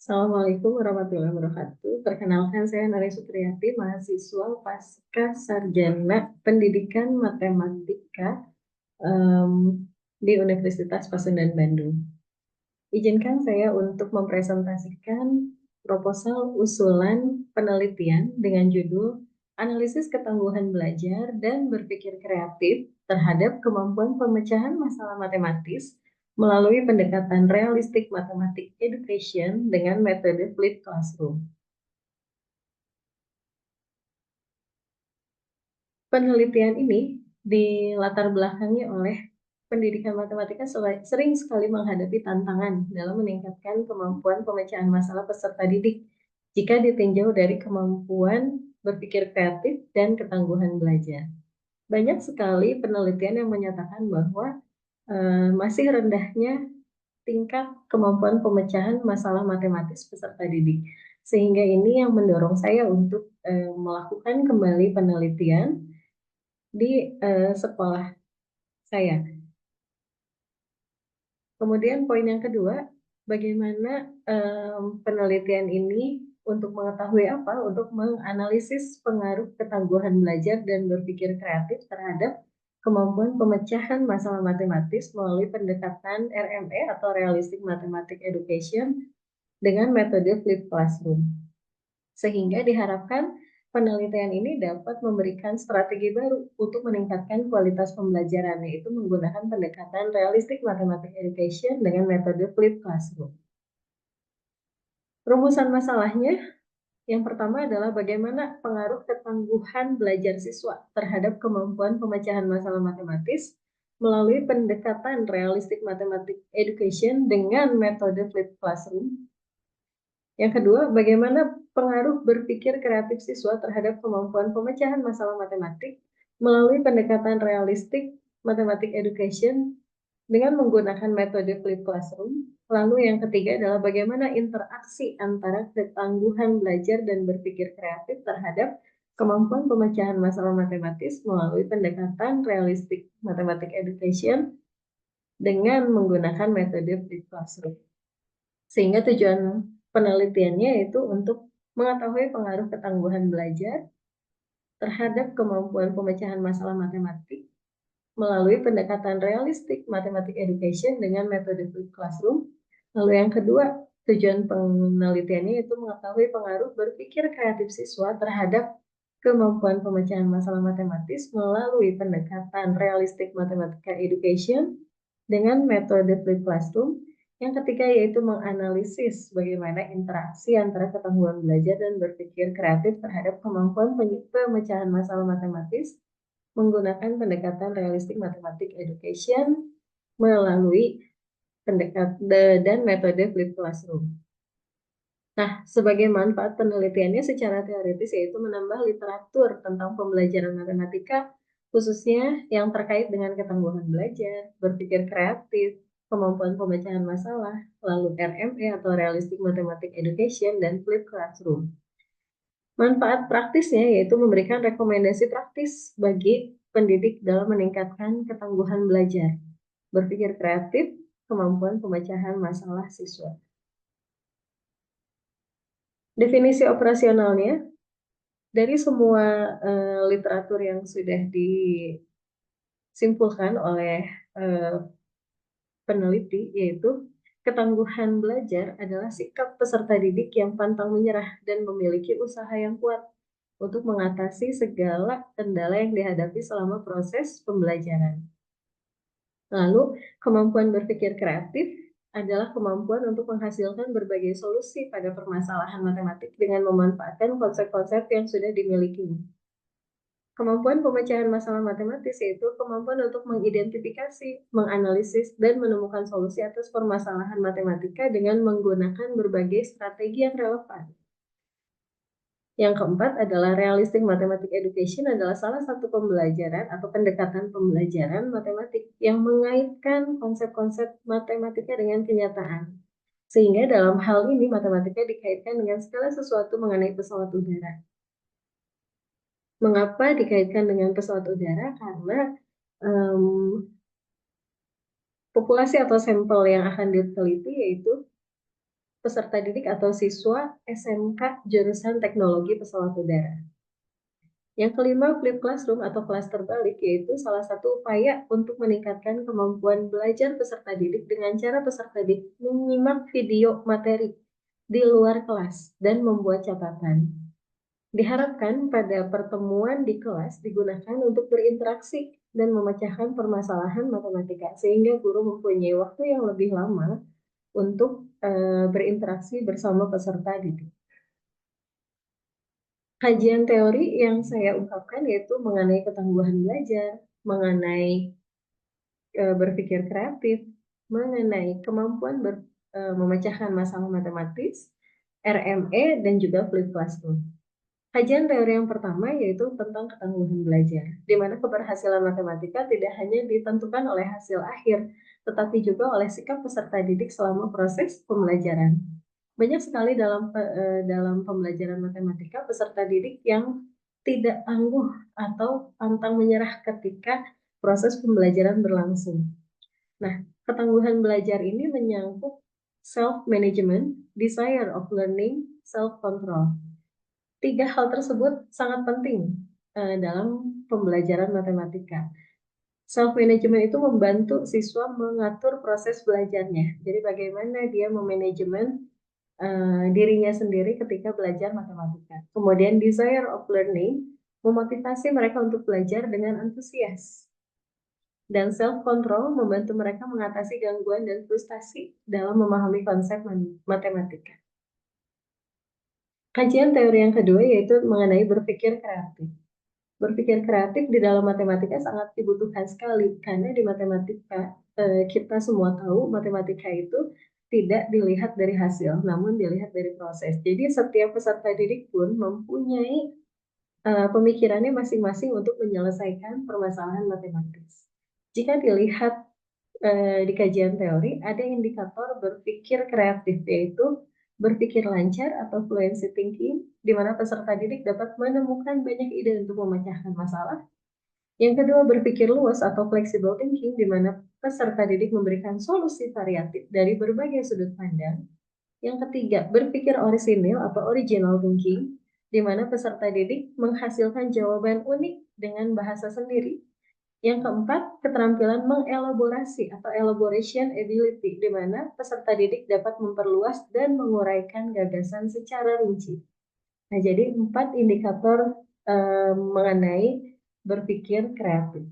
Assalamualaikum warahmatullahi wabarakatuh. Perkenalkan saya Nari Supriyati, mahasiswa Pasca Sarjana Pendidikan Matematika em, di Universitas Pasundan Bandung. Izinkan saya untuk mempresentasikan proposal usulan penelitian dengan judul Analisis Ketangguhan Belajar dan Berpikir Kreatif terhadap Kemampuan Pemecahan Masalah Matematis melalui pendekatan realistik matematik education dengan metode flipped classroom. Penelitian ini dilatar belakangi oleh pendidikan matematika sering sekali menghadapi tantangan dalam meningkatkan kemampuan pemecahan masalah peserta didik jika ditinjau dari kemampuan berpikir kreatif dan ketangguhan belajar. Banyak sekali penelitian yang menyatakan bahwa masih rendahnya tingkat kemampuan pemecahan masalah matematis peserta didik. Sehingga ini yang mendorong saya untuk melakukan kembali penelitian di sekolah saya. Kemudian poin yang kedua, bagaimana penelitian ini untuk mengetahui apa? Untuk menganalisis pengaruh ketangguhan belajar dan berpikir kreatif terhadap kemampuan pemecahan masalah matematis melalui pendekatan RME atau Realistic Mathematics Education dengan metode flipped classroom. Sehingga diharapkan penelitian ini dapat memberikan strategi baru untuk meningkatkan kualitas pembelajaran, yaitu menggunakan pendekatan realistic mathematics education dengan metode flipped classroom. Rumusan masalahnya, yang pertama adalah bagaimana pengaruh ketangguhan belajar siswa terhadap kemampuan pemecahan masalah matematis melalui pendekatan realistic mathematics education dengan metode flipped classroom. Yang kedua, bagaimana pengaruh berpikir kreatif siswa terhadap kemampuan pemecahan masalah matematik melalui pendekatan realistik matematik education dengan menggunakan metode flipped classroom. Lalu yang ketiga adalah bagaimana interaksi antara ketangguhan belajar dan berpikir kreatif terhadap kemampuan pemecahan masalah matematis melalui pendekatan realistik matematik education dengan menggunakan metode flipped classroom. Sehingga tujuan penelitiannya yaitu untuk mengetahui pengaruh ketangguhan belajar terhadap kemampuan pemecahan masalah matematik melalui pendekatan realistik matematik education dengan metode flipped classroom. Lalu yang kedua, tujuan penelitiannya yaitu mengetahui pengaruh berpikir kreatif siswa terhadap kemampuan pemecahan masalah matematis melalui pendekatan realistik matematika education dengan metode flipped classroom. Yang ketiga yaitu menganalisis bagaimana interaksi antara ketangguhan belajar dan berpikir kreatif terhadap kemampuan pemecahan masalah matematis menggunakan pendekatan realistik matematik education melalui pendekatan dan metode flipped classroom. Nah, sebagai manfaat penelitiannya secara teoritis yaitu menambah literatur tentang pembelajaran matematika khususnya yang terkait dengan ketangguhan belajar, berpikir kreatif, kemampuan pemecahan masalah, lalu RME atau Realistic Mathematics Education, dan Flipped Classroom. Manfaat praktisnya yaitu memberikan rekomendasi praktis bagi pendidik dalam meningkatkan ketangguhan belajar, berpikir kreatif, kemampuan pemecahan masalah siswa. Definisi operasionalnya, dari semua literatur yang sudah disimpulkan oleh peneliti, yaitu ketangguhan belajar adalah sikap peserta didik yang pantang menyerah dan memiliki usaha yang kuat untuk mengatasi segala kendala yang dihadapi selama proses pembelajaran. Lalu, kemampuan berpikir kreatif adalah kemampuan untuk menghasilkan berbagai solusi pada permasalahan matematik dengan memanfaatkan konsep-konsep yang sudah dimilikinya. Kemampuan pemecahan masalah matematis yaitu kemampuan untuk mengidentifikasi, menganalisis, dan menemukan solusi atas permasalahan matematika dengan menggunakan berbagai strategi yang relevan. Yang keempat adalah realistic mathematics education adalah salah satu pembelajaran atau pendekatan pembelajaran matematik yang mengaitkan konsep-konsep matematika dengan kenyataan. Sehingga dalam hal ini matematika dikaitkan dengan segala sesuatu mengenai pesawat udara. Mengapa dikaitkan dengan pesawat udara? Karena populasi atau sampel yang akan diteliti yaitu peserta didik atau siswa SMK jurusan Teknologi Pesawat Udara. Yang kelima, flip classroom atau kelas terbalik, yaitu salah satu upaya untuk meningkatkan kemampuan belajar peserta didik dengan cara peserta didik menyimak video materi di luar kelas dan membuat catatan. Diharapkan pada pertemuan di kelas digunakan untuk berinteraksi dan memecahkan permasalahan matematika, sehingga guru mempunyai waktu yang lebih lama untuk berinteraksi bersama peserta didik. Kajian teori yang saya ungkapkan yaitu mengenai ketangguhan belajar, mengenai berpikir kreatif, mengenai kemampuan memecahkan masalah matematis, RME, dan juga flip classroom. Kajian teori yang pertama yaitu tentang ketangguhan belajar, di mana keberhasilan matematika tidak hanya ditentukan oleh hasil akhir, tetapi juga oleh sikap peserta didik selama proses pembelajaran. Banyak sekali dalam pembelajaran matematika peserta didik yang tidak tangguh atau pantang menyerah ketika proses pembelajaran berlangsung. Nah, ketangguhan belajar ini menyangkut self-management, desire of learning, self-control. Tiga hal tersebut sangat penting dalam pembelajaran matematika. Self-management itu membantu siswa mengatur proses belajarnya. Jadi bagaimana dia memanajemen dirinya sendiri ketika belajar matematika. Kemudian desire of learning memotivasi mereka untuk belajar dengan antusias. Dan self-control membantu mereka mengatasi gangguan dan frustasi dalam memahami konsep matematika. Kajian teori yang kedua yaitu mengenai berpikir kreatif. Berpikir kreatif di dalam matematika sangat dibutuhkan sekali, karena di matematika kita semua tahu matematika itu tidak dilihat dari hasil, namun dilihat dari proses. Jadi setiap peserta didik pun mempunyai pemikirannya masing-masing untuk menyelesaikan permasalahan matematis. Jika dilihat di kajian teori, ada indikator berpikir kreatif, yaitu berpikir lancar atau fluency thinking, di mana peserta didik dapat menemukan banyak ide untuk memecahkan masalah. Yang kedua, berpikir luas atau flexible thinking, di mana peserta didik memberikan solusi variatif dari berbagai sudut pandang. Yang ketiga, berpikir orisinil atau original thinking, di mana peserta didik menghasilkan jawaban unik dengan bahasa sendiri. Yang keempat, keterampilan mengelaborasi atau elaboration ability, di mana peserta didik dapat memperluas dan menguraikan gagasan secara rinci. Nah, jadi 4 indikator mengenai berpikir kreatif.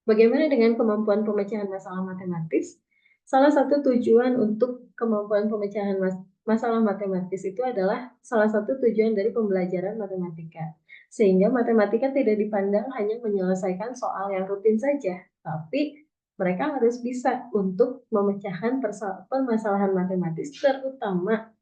Bagaimana dengan kemampuan pemecahan masalah matematis? Salah satu tujuan untuk kemampuan pemecahan masalah matematis itu adalah salah satu tujuan dari pembelajaran matematika. Sehingga matematika tidak dipandang hanya menyelesaikan soal yang rutin saja, tapi mereka harus bisa untuk memecahkan permasalahan matematis, terutama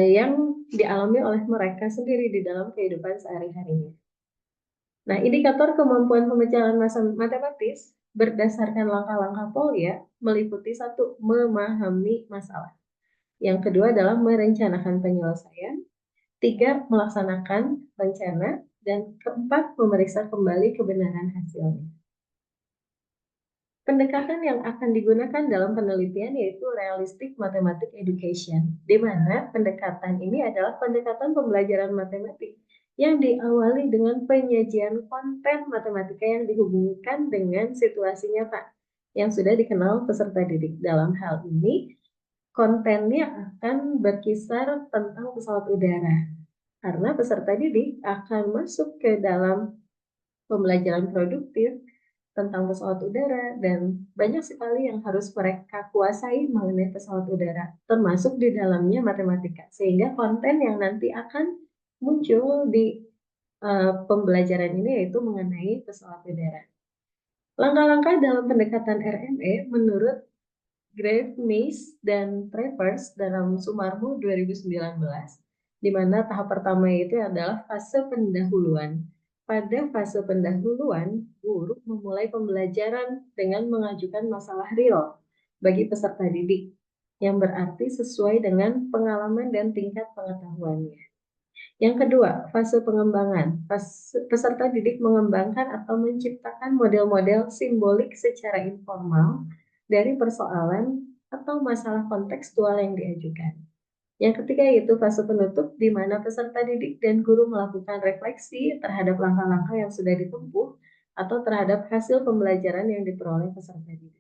yang dialami oleh mereka sendiri di dalam kehidupan sehari-harinya. Nah, indikator kemampuan pemecahan matematis berdasarkan langkah-langkah Polya meliputi 1, memahami masalah. Yang kedua adalah merencanakan penyelesaian. 3, melaksanakan rencana. Dan keempat, memeriksa kembali kebenaran hasilnya. Pendekatan yang akan digunakan dalam penelitian yaitu realistic mathematics education, di mana pendekatan ini adalah pendekatan pembelajaran matematik yang diawali dengan penyajian konten matematika yang dihubungkan dengan situasi nyata yang sudah dikenal peserta didik. Dalam hal ini, kontennya akan berkisar tentang pesawat udara, karena peserta didik akan masuk ke dalam pembelajaran produktif tentang pesawat udara, dan banyak sekali yang harus mereka kuasai mengenai pesawat udara, termasuk di dalamnya matematika, sehingga konten yang nanti akan muncul di pembelajaran ini yaitu mengenai pesawat udara. Langkah-langkah dalam pendekatan RME menurut Grave, Mace, dan Travers dalam Sumarmo 2019, di mana tahap pertama itu adalah fase pendahuluan. Pada fase pendahuluan, guru memulai pembelajaran dengan mengajukan masalah real bagi peserta didik, yang berarti sesuai dengan pengalaman dan tingkat pengetahuannya. Yang kedua, fase pengembangan. Peserta didik mengembangkan atau menciptakan model-model simbolik secara informal dari persoalan atau masalah kontekstual yang diajukan. Yang ketiga yaitu fase penutup, di mana peserta didik dan guru melakukan refleksi terhadap langkah-langkah yang sudah ditempuh atau terhadap hasil pembelajaran yang diperoleh peserta didik.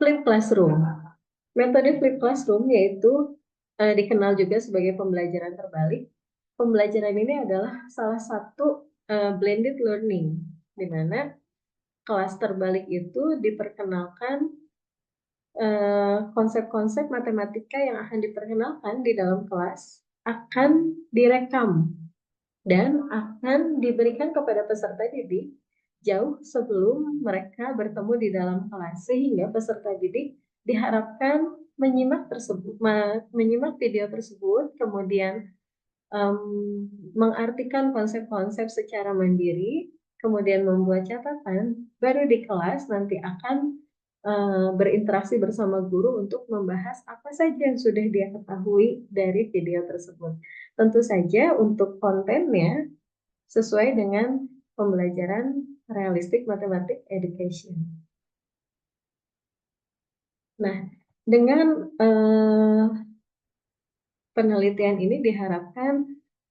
Flip classroom. Metode flip classroom yaitu dikenal juga sebagai pembelajaran terbalik. Pembelajaran ini adalah salah satu blended learning, di mana kelas terbalik itu diperkenalkan konsep-konsep matematika yang akan diperkenalkan di dalam kelas akan direkam dan akan diberikan kepada peserta didik jauh sebelum mereka bertemu di dalam kelas, sehingga peserta didik diharapkan menyimak video tersebut, kemudian mengartikan konsep-konsep secara mandiri, kemudian membuat catatan, baru di kelas nanti akan berinteraksi bersama guru untuk membahas apa saja yang sudah dia ketahui dari video tersebut. Tentu saja untuk kontennya sesuai dengan pembelajaran realistic mathematics education. Nah, dengan penelitian ini diharapkan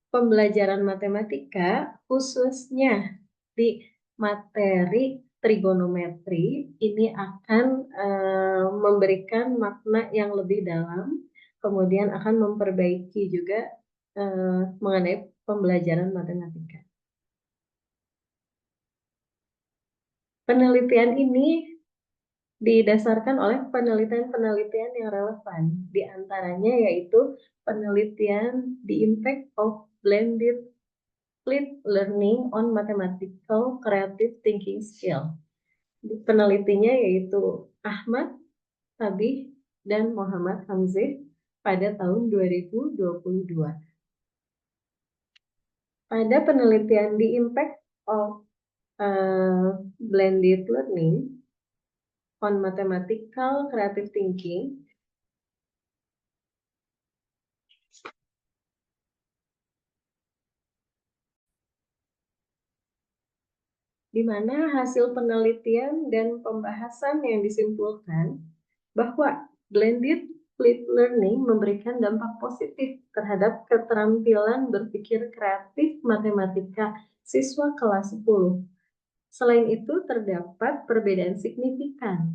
pembelajaran matematika khususnya di materi trigonometri ini akan memberikan makna yang lebih dalam, kemudian akan memperbaiki juga mengenai pembelajaran matematika. Penelitian ini didasarkan oleh penelitian-penelitian yang relevan. Di antaranya yaitu penelitian The Impact of Blended Flipped Learning on Mathematical Creative Thinking Skill. Penelitinya yaitu Ahmad Tabih dan Muhammad Hamzeh pada tahun 2022. Pada penelitian The Impact of Blended Learning on Mathematical Creative Thinking, di mana hasil penelitian dan pembahasan yang disimpulkan bahwa blended flipped learning memberikan dampak positif terhadap keterampilan berpikir kreatif matematika siswa kelas 10. Selain itu, terdapat perbedaan signifikan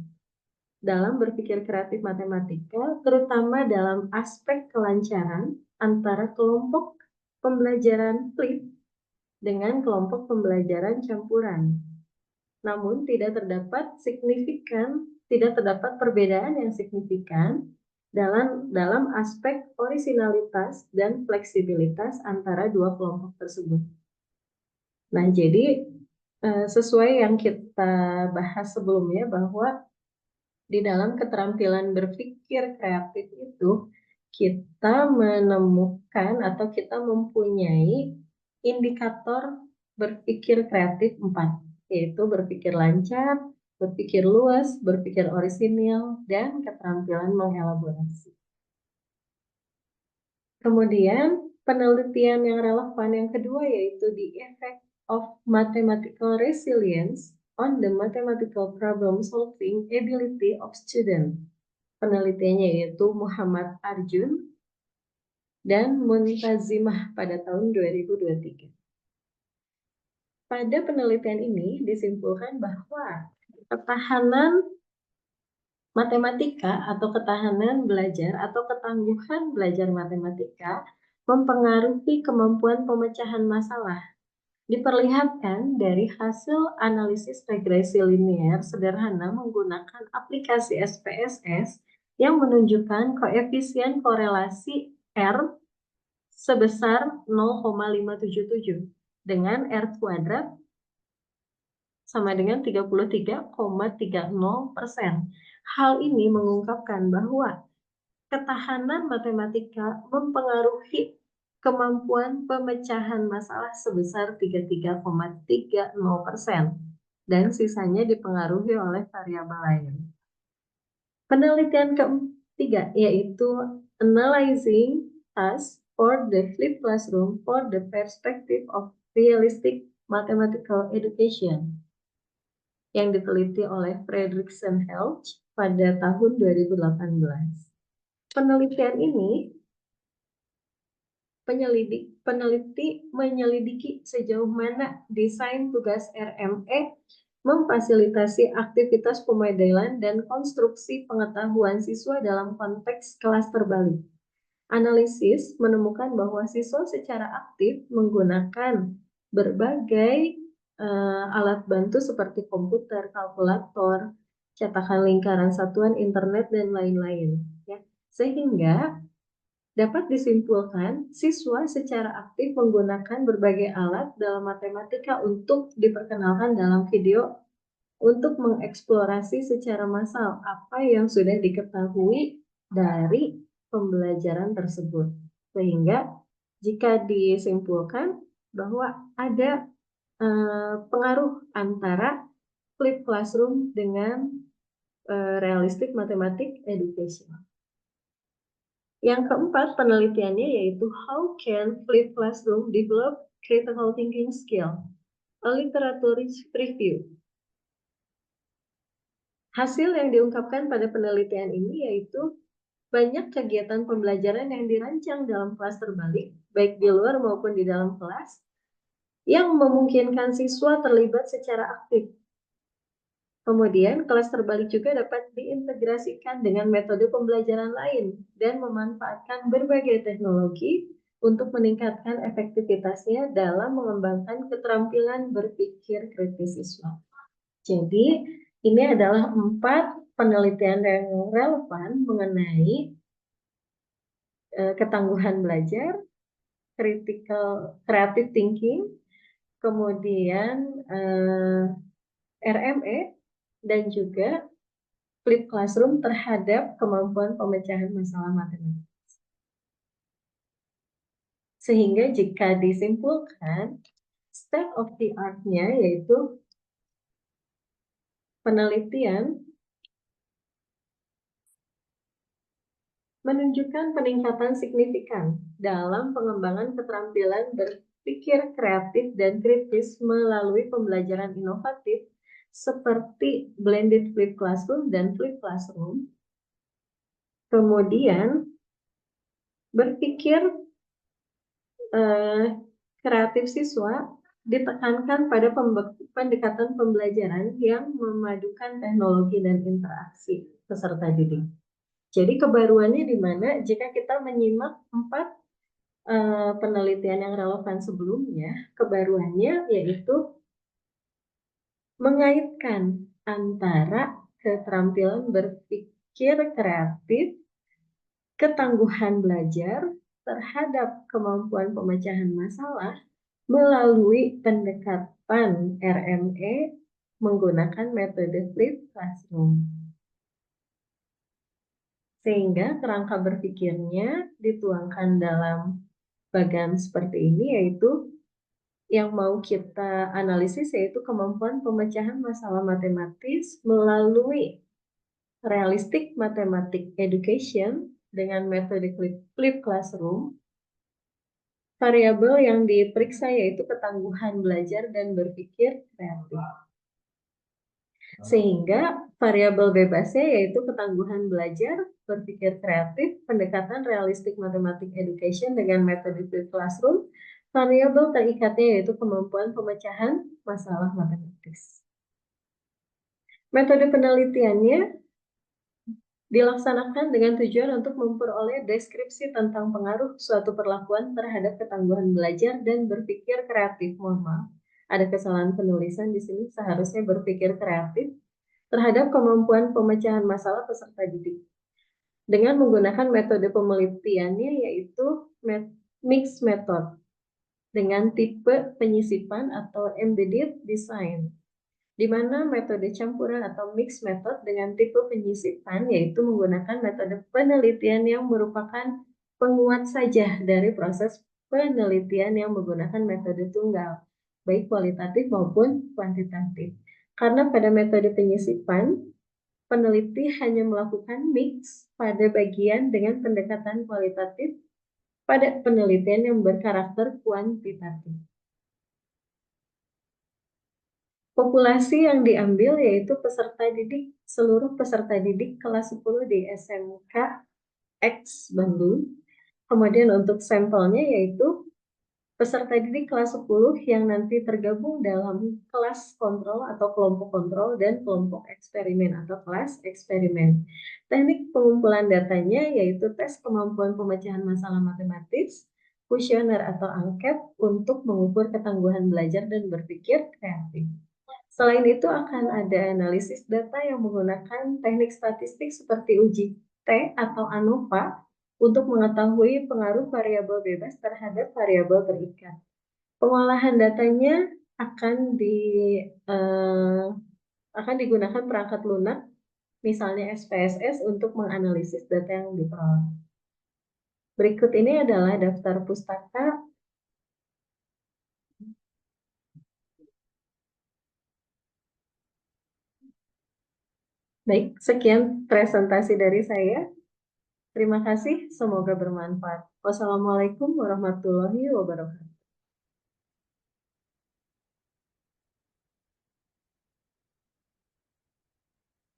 dalam berpikir kreatif matematika, terutama dalam aspek kelancaran antara kelompok pembelajaran flip dengan kelompok pembelajaran campuran. Namun tidak terdapat perbedaan yang signifikan dalam aspek orisinalitas dan fleksibilitas antara dua kelompok tersebut. Nah, jadi sesuai yang kita bahas sebelumnya bahwa di dalam keterampilan berpikir kreatif itu kita menemukan atau kita mempunyai indikator berpikir kreatif 4, yaitu berpikir lancar, berpikir luas, berpikir orisinil, dan keterampilan mengelaborasi. Kemudian penelitian yang relevan yang kedua yaitu the effect of mathematical resilience on the mathematical problem solving ability of student. Penelitiannya yaitu Muhammad Arjun dan Muntazimah pada tahun 2023. Pada penelitian ini disimpulkan bahwa ketahanan matematika atau ketahanan belajar atau ketangguhan belajar matematika mempengaruhi kemampuan pemecahan masalah. Diperlihatkan dari hasil analisis regresi linear sederhana menggunakan aplikasi SPSS yang menunjukkan koefisien korelasi R sebesar 0,577 dengan R kuadrat sama dengan 33,30%. Hal ini mengungkapkan bahwa ketahanan matematika mempengaruhi kemampuan pemecahan masalah sebesar 33,30% dan sisanya dipengaruhi oleh variabel lain. Penelitian ketiga yaitu Analyzing Tasks for the Flipped Classroom for the Perspective of Realistic Mathematical Education. yang diteliti oleh Fredriksen Helch pada tahun 2018. Penelitian ini peneliti menyelidiki sejauh mana desain tugas RME memfasilitasi aktivitas pemodelan dan konstruksi pengetahuan siswa dalam konteks kelas terbalik. Analisis menemukan bahwa siswa secara aktif menggunakan berbagai alat bantu seperti komputer, kalkulator, cetakan lingkaran satuan internet, dan lain-lain. Ya. Sehingga dapat disimpulkan, siswa secara aktif menggunakan berbagai alat dalam matematika untuk diperkenalkan dalam video untuk mengeksplorasi secara massal apa yang sudah diketahui dari pembelajaran tersebut. Sehingga jika disimpulkan bahwa ada pengaruh antara flipped classroom dengan realistic mathematics education. Yang keempat penelitiannya yaitu How can flipped classroom develop critical thinking skill? A literature review. Hasil yang diungkapkan pada penelitian ini yaitu banyak kegiatan pembelajaran yang dirancang dalam kelas terbalik, baik di luar maupun di dalam kelas, yang memungkinkan siswa terlibat secara aktif. Kemudian, kelas terbalik juga dapat diintegrasikan dengan metode pembelajaran lain dan memanfaatkan berbagai teknologi untuk meningkatkan efektivitasnya dalam mengembangkan keterampilan berpikir kritis siswa. Jadi, ini adalah 4 penelitian yang relevan mengenai ketangguhan belajar, creative thinking, kemudian RME, dan juga flipped classroom terhadap kemampuan pemecahan masalah matematika. Sehingga jika disimpulkan, state of the art-nya yaitu penelitian menunjukkan peningkatan signifikan dalam pengembangan keterampilan berpikir kreatif dan kritis melalui pembelajaran inovatif seperti blended flipped classroom dan flipped classroom. Kemudian berpikir kreatif siswa ditekankan pada pendekatan pembelajaran yang memadukan teknologi dan interaksi peserta didik. Jadi kebaruannya di mana jika kita menyimak 4 penelitian yang relevan sebelumnya, kebaruannya yaitu mengaitkan antara keterampilan berpikir kreatif, ketangguhan belajar terhadap kemampuan pemecahan masalah melalui pendekatan RME menggunakan metode flipped classroom. Sehingga kerangka berpikirnya dituangkan dalam bagan seperti ini, yaitu yang mau kita analisis yaitu kemampuan pemecahan masalah matematis melalui realistic mathematics education dengan metode flipped classroom. Variabel yang diperiksa yaitu ketangguhan belajar dan berpikir kreatif. Sehingga variabel bebasnya yaitu ketangguhan belajar, berpikir kreatif, pendekatan realistic mathematics education dengan metode flipped classroom. Variabel terikatnya yaitu kemampuan pemecahan masalah matematis. Metode penelitiannya dilaksanakan dengan tujuan untuk memperoleh deskripsi tentang pengaruh suatu perlakuan terhadap ketangguhan belajar dan berpikir kreatif. Mohon maaf, ada kesalahan penulisan di sini, seharusnya berpikir kreatif terhadap kemampuan pemecahan masalah peserta didik. Dengan menggunakan metode penelitiannya yaitu mixed method dengan tipe penyisipan atau embedded design, di mana metode campuran atau mixed method dengan tipe penyisipan yaitu menggunakan metode penelitian yang merupakan penguat saja dari proses penelitian yang menggunakan metode tunggal, baik kualitatif maupun kuantitatif. Karena pada metode penyisipan, peneliti hanya melakukan mix pada bagian dengan pendekatan kualitatif pada penelitian yang berkarakter kuantitatif. Populasi yang diambil yaitu seluruh peserta didik kelas 10 di SMK X Bandung. Kemudian untuk sampelnya yaitu peserta didik kelas 10 yang nanti tergabung dalam kelas kontrol atau kelompok kontrol dan kelompok eksperimen atau kelas eksperimen. Teknik pengumpulan datanya yaitu tes kemampuan pemecahan masalah matematis, kuesioner atau angket untuk mengukur ketangguhan belajar dan berpikir kreatif. Selain itu akan ada analisis data yang menggunakan teknik statistik seperti uji T atau ANOVA untuk mengetahui pengaruh variabel bebas terhadap variabel terikat. Pengolahan datanya akan di eh, akan digunakan perangkat lunak, misalnya SPSS untuk menganalisis data yang diperoleh. Berikut ini adalah daftar pustaka. Baik, sekian presentasi dari saya. Terima kasih, semoga bermanfaat. Wassalamualaikum warahmatullahi wabarakatuh.